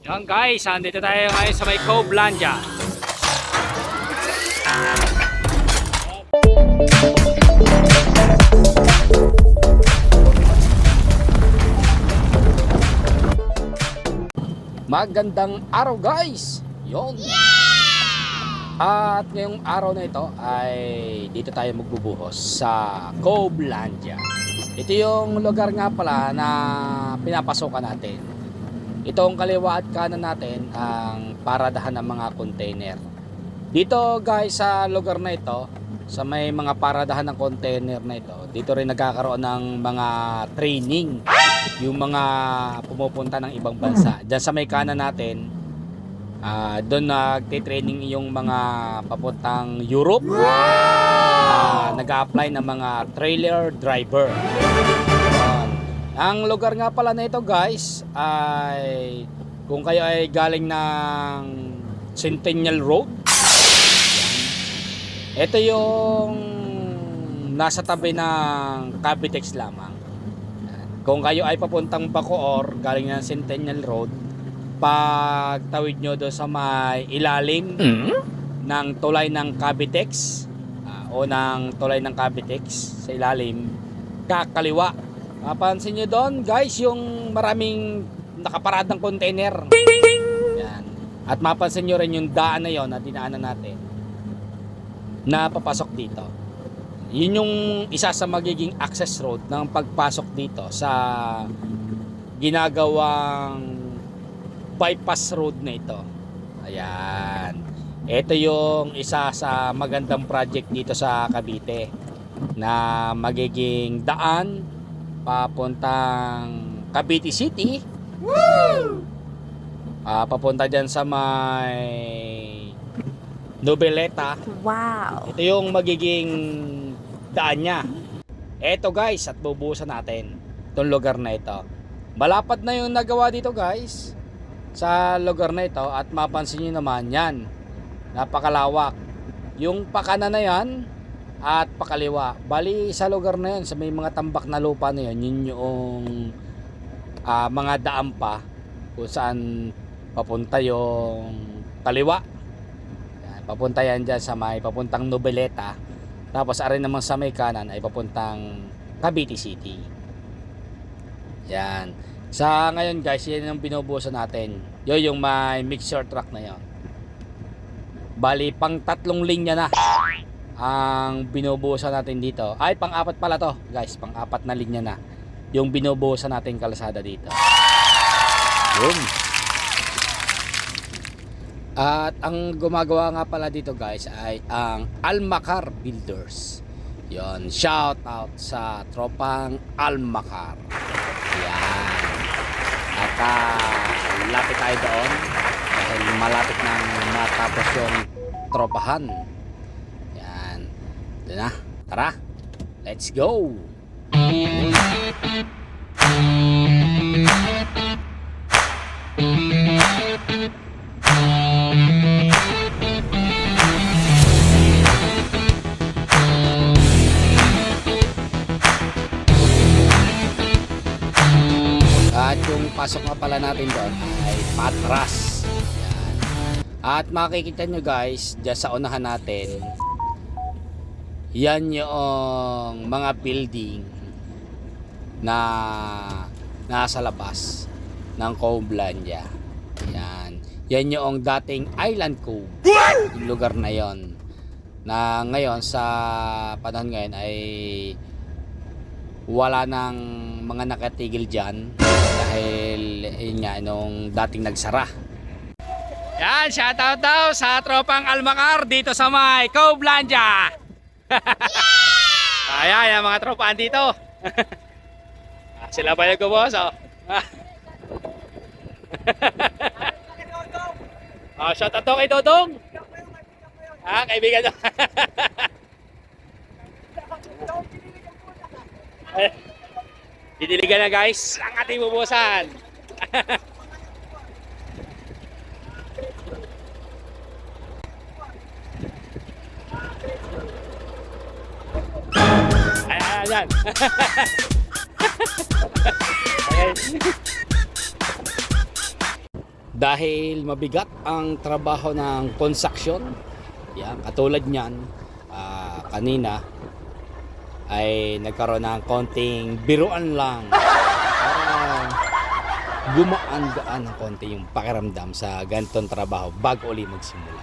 Yan guys, andito tayo ngayon sa may Covelandia. Magandang araw guys! Yon. At ngayong araw na ito ay dito tayo magbubuhos sa Covelandia. Ito yung lugar nga pala na pinapasokan natin. Itong kaliwa at kanan natin ang paradahan ng mga container. Dito guys sa lugar na ito, sa may mga paradahan ng container na ito, dito rin nagkakaroon ng mga training yung mga pumupunta ng ibang bansa. Diyan sa may kanan natin, doon nagtitraining yung mga papuntang Europe. Nag-a-apply ng mga trailer driver. Ang lugar nga pala na ito guys ay kung kayo ay galing ng Centennial Road, ito yung nasa tabi ng Cavitex lamang. Kung kayo ay papuntang Bacoor galing ng Centennial Road, pag tawid nyo doon sa may ilalim ng tulay ng Cavitex o ng tulay ng Cavitex sa ilalim, kakaliwa. Mapansin nyo doon guys yung maraming nakaparadang container. Yan. At mapansin nyo rin yung daan na yon na dinaanan natin na papasok dito. Yun yung isa sa magiging access road ng pagpasok dito sa ginagawang bypass road na ito. Ayan. Ito yung isa sa magandang project dito sa Cavite na magiging daan papuntang Cavite City. Woo! Papunta dyan sa may Nobeleta. Wow! Ito yung magiging daan niya. Eto guys, at bubuhusan natin itong lugar na ito. Malapad na yung nagawa dito guys sa lugar na ito, at mapansin nyo naman yan, napakalawak. Yung pakanan na yan at pakaliwa, bali sa lugar na yun, sa may mga tambak na lupa na yun, yun yung mga daan pa kung saan papunta yung kaliwa. Yan, papunta yan dyan sa may papuntang Nobeleta, tapos arin naman sa may kanan ay papuntang Cavite City. Yan. Sa ngayon guys, yan yung binubuhusan natin. Yun yung may mixer truck na yun. Bali pang 3 linya na ang binubuhusan natin dito. Ay, pang-4 pala to guys, pang-4 na linya na yung binubuhusan natin kalsada dito. Yun. At ang gumagawa nga pala dito guys ay ang Almacar Builders. Yon, shout out sa tropang Almacar. Yan. At lapit tayo doon dahil malapit nang matapos yung tropahan. Yan. Ito na. Tara. Let's go. At yung pasok nga pala natin doon ay patras. Yan. At makikita nyo guys, dyan sa unahan natin, yan yung mga building na nasa labas ng Covelandia. Yan. Yan yung dating Island Cove. Yung lugar na yon, na ngayon sa panahon ngayon ay wala nang mga nakatigil dyan dahil yun nga nung dating nagsara. Yan, shoutout daw sa tropang Almacar dito sa may Covelandia. Ayan, yung mga tropaan dito. Sila ba yung gumos? Oh. Shoutout daw kay Dodong. Kaibigan daw. Didiligan na guys ang ating bubuhusan. Ayan. Dahil mabigat ang trabaho ng construction, yan, katulad niyan, kanina ay nagkaroon ng konting biruan lang para gumaan-gaan ng konti yung pakiramdam sa ganitong trabaho bago uli magsimula.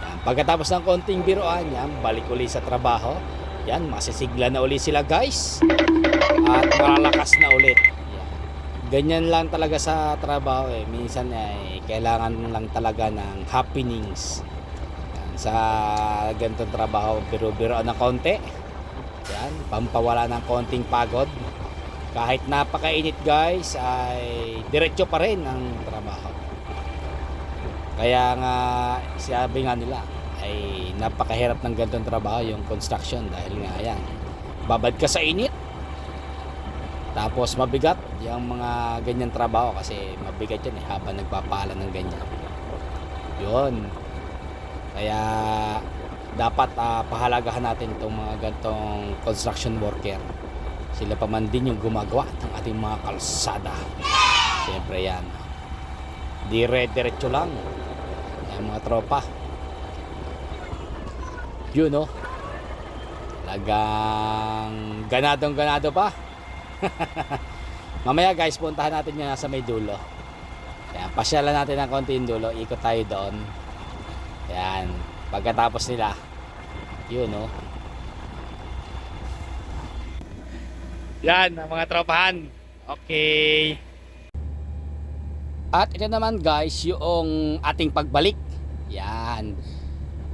Yan. Pagkatapos ng konting biruan, yan, balik uli sa trabaho. Yan, masisigla na uli sila guys at malalakas na ulit. Yan. Ganyan lang talaga sa trabaho eh. Minsan ay kailangan lang talaga ng happenings. Yan. Sa ganitong trabaho, biro-biroan ng konti. Yan, pampawala ng konting pagod. Kahit napakainit guys, ay diretso pa rin ang trabaho. Kaya nga sabi nga nila ay napakahirap ng ganitong trabaho yung construction dahil nga yan, babad ka sa init. Tapos mabigat yung mga ganyan trabaho kasi mabigat yan eh habang nagpapala ng ganyan. Yun. Kaya dapat pahalagahan natin itong mga ganitong construction worker. Sila pa man din yung gumagawa ng ating mga kalsada. Siyempre yan. Dire-diretso lang. Yan mga tropa. Yun no. Lagang ganadong-ganado pa. Mamaya guys, puntahan natin yan sa may dulo. Yan, pasyalan natin ng konti yung dulo. Ikot tayo doon. Yan. Pagkatapos nila. Yun no. Yan ang mga tropahan. Okay. At ito naman guys yung ating pagbalik. Yan.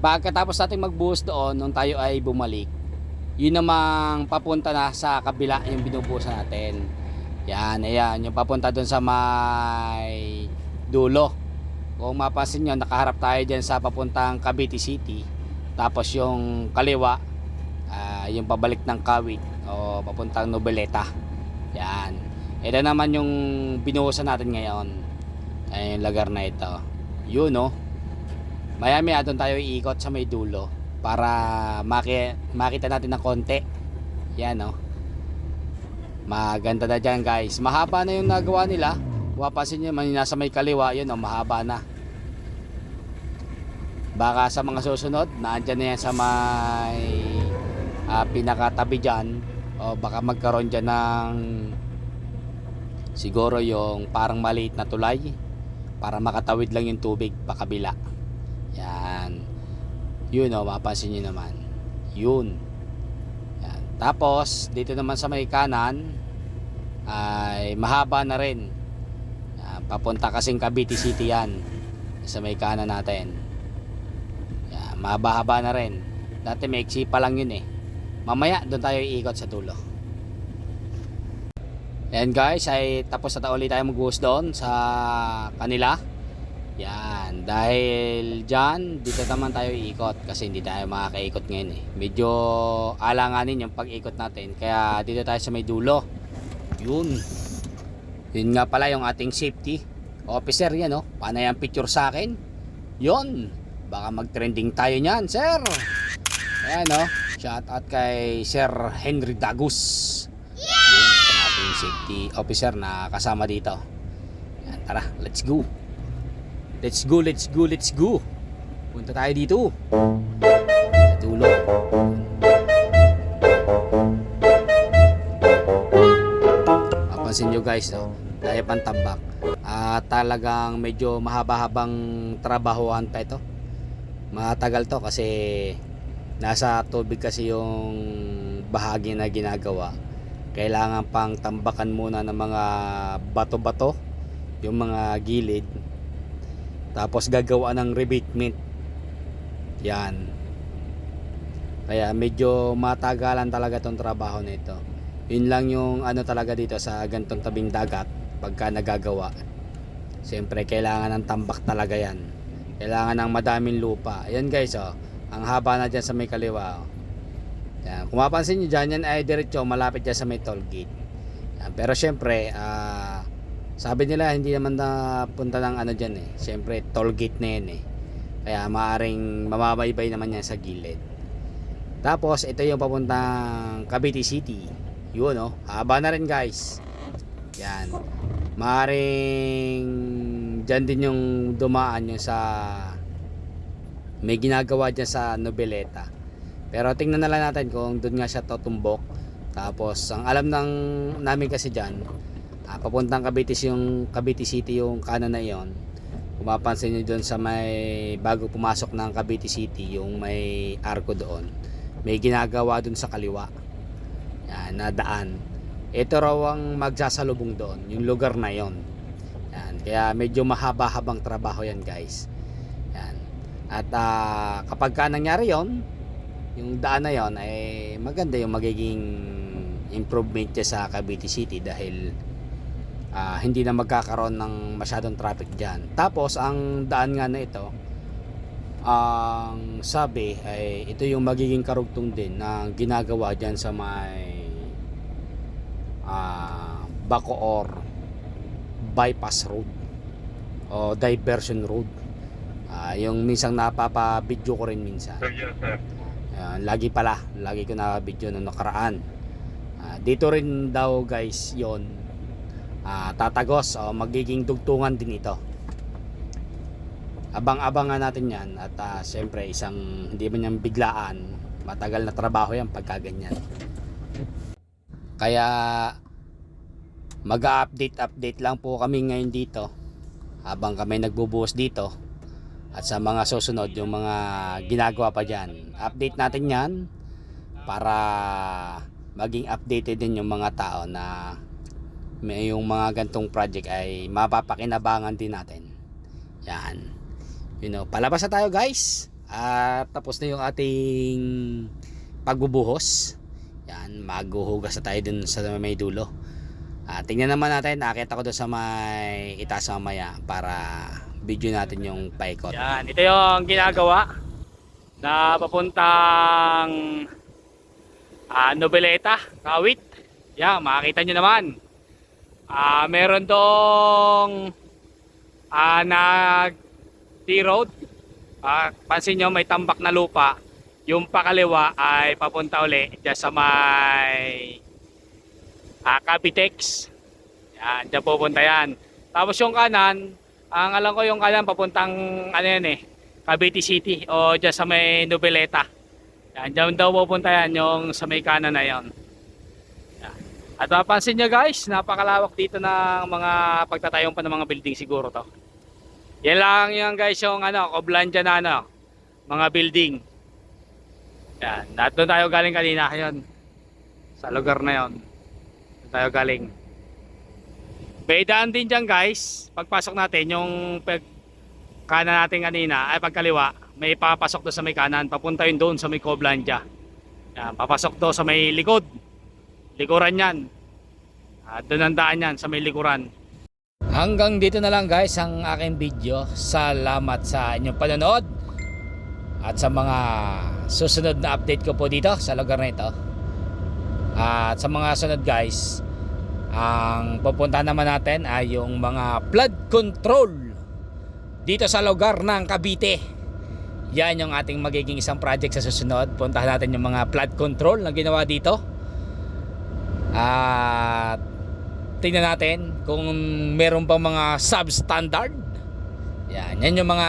Pagkatapos natin magbuhos doon nung tayo ay bumalik, yun namang papunta na sa kabila yung binubuhusan natin. Yan, ayan, yung papunta doon sa may dulo. Kung mapapansin nyo, nakaharap tayo dyan sa papuntang Cavite City. Tapos yung kaliwa, yung pabalik ng Kawit o papuntang Noveleta. Yan. Ito naman yung binuhusan natin ngayon. Ay yung lugar na ito. Yun no. Maya-maya doon tayo iikot sa may dulo para makita natin ng konti. Yan no. Maganda na dyan guys. Mahaba na yung nagawa nila. Wapasin nyo, nasa may kaliwa yun no, mahaba na. Baka sa mga susunod, naandyan na yan sa may pinakatabi dyan, o baka magkaroon dyan ng siguro yung parang maliit na tulay para makatawid lang yung tubig pakabila. Yan. Yun o, mapansin nyo naman. Yun. Yan. Tapos dito naman sa may kanan ay mahaba na rin. Yan. Papunta kasing Cavite City yan sa may kanan natin. Yan. Mahaba-haba na rin. Dati may iksi pa lang yun eh. Mamaya doon tayo iikot sa dulo. Ayan guys, ay tapos na ulit tayo magbuhos doon sa kanila. Yan, dahil dyan dito naman tayo iikot kasi hindi tayo makakaikot ngayon eh. Medyo alanganin yung pag-ikot natin, kaya dito tayo sa may dulo. Yun. Yun nga pala yung ating safety officer yan oh. Panay ang picture sa akin. Yun. Baka mag-trending tayo niyan, sir. Ayan oh. Shout out kay Sir Henry Dagus. Yun, yung ating safety officer na kasama dito. Yan, tara, let's go. Let's go, let's go, let's go. Punta tayo dito. Sa dulo. Papansin nyo guys, no? Dahil pantambak. Talagang medyo mahaba-habang trabahoan pa ito. Matagal to kasi nasa tubig kasi yung bahagi na ginagawa. Kailangan pang tambakan muna ng mga bato-bato, yung mga gilid. Tapos gagawa ng rebatement. Yan. Kaya medyo matagalan talaga tong trabaho nito. Yun lang yung ano talaga dito sa gantong tabing dagat pagka nagagawa. Siyempre kailangan ng tambak talaga yan. Kailangan ng madaming lupa. Ayan guys oh. Ang haba na dyan sa may kaliwa. Yan. Kung mapansin nyo dyan, yan ay diretso malapit dyan sa may toll gate. Yan. Pero syempre, sabi nila hindi naman na punta ng ano dyan eh. Syempre, toll gate na yan eh. Kaya maaring mamabaybay naman yan sa gilid. Tapos, ito yung papuntang Cavite City. Yun oh, haba na rin guys. Yan. Maaring dyan din yung dumaan yung sa may ginagawa dyan sa Noveleta. Pero tingnan na lang natin kung doon nga siya tutumbok. Tapos ang alam namin kasi dyan, papuntang Cavite yung Cavite City yung kanan na yon. Kung mapansin nyo doon sa may bago pumasok ng Cavite City, yung may arko doon, may ginagawa doon sa kaliwa. Yan, na daan. Ito raw ang magsasalubong doon, yung lugar na yon. Yan, kaya medyo mahaba-habang trabaho yan guys. Yan. At kapag ka nangyari yon, yung daan na yon ay maganda yung magiging improvement niya sa Cavite City dahil hindi na magkakaroon ng masyadong traffic dyan. Tapos ang daan nga na ito, ang sabi ay ito yung magiging karugtong din na ginagawa dyan sa may Bacoor bypass road o diversion road. Yung minsang napapa-video ko rin minsan. Lagi ko na video nung nakaraan. Dito rin daw guys yon, tatagos o magiging dugtungan din ito. Abang-abangan natin yan. At siyempre isang hindi man yan biglaan, matagal na trabaho yan pagka ganyan. Kaya mag-update lang po kami ngayon dito habang kami nagbubuhos dito. At sa mga susunod, yung mga ginagawa pa dyan, update natin yan para maging updated din yung mga tao na may yung mga gantong project ay mapapakinabangan din natin. Yan. Palabas na tayo guys. At tapos na yung ating pagbubuhos. Yan, maghuhugas na tayo dun sa may dulo. Tingnan naman natin, nakita ko doon sa may itaas mamaya para video natin yung paikot. Yan, ito yung ginagawa na papuntang Noveleta, Kawit. Yan, makikita nyo naman. Meron tong nag T-road. Pansin nyo may tambak na lupa. Yung pakaliwa ay papunta uli dyan sa may Cavitex. Yan, dyan pupunta yan. Tapos yung kanan, ang alam ko yung kanan papuntang Cavite City o dyan sa may Noveleta. Yan, dyan daw pupunta yan yung sa may kanan na yan. Yan. At mapansin nyo guys, napakalawak dito ng mga pagtatayong pa ng mga building siguro to. Yan lang yan guys yung Coblanja na mga building. Yan, at doon tayo galing kanina yun. Sa lugar na yon. Doon tayo galing. May daan din dyan guys, pagpasok natin yung kanan natin kanina, ay pagkaliwa, may papasok doon sa may kanan, papunta yun doon sa may Coblanja. Yan, papasok doon sa may likod. Likuran yan. At doon ang daan yan, sa may likuran. Hanggang dito na lang guys ang aking video. Salamat sa inyong panonood. At sa mga susunod na update ko po dito sa lugar na ito. At sa mga sunod guys, ang pupuntahan naman natin ay yung mga flood control dito sa lugar ng Cavite. Yan yung ating magiging isang project sa susunod. Puntahan natin yung mga flood control na ginawa dito. At tingnan natin kung meron pang mga substandard. Yan yung mga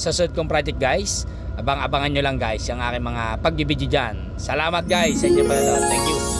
susunod kong project guys. Abang-abangan nyo lang guys yung aking mga pagbibideo dyan. Salamat guys sa inyo pala. Thank you.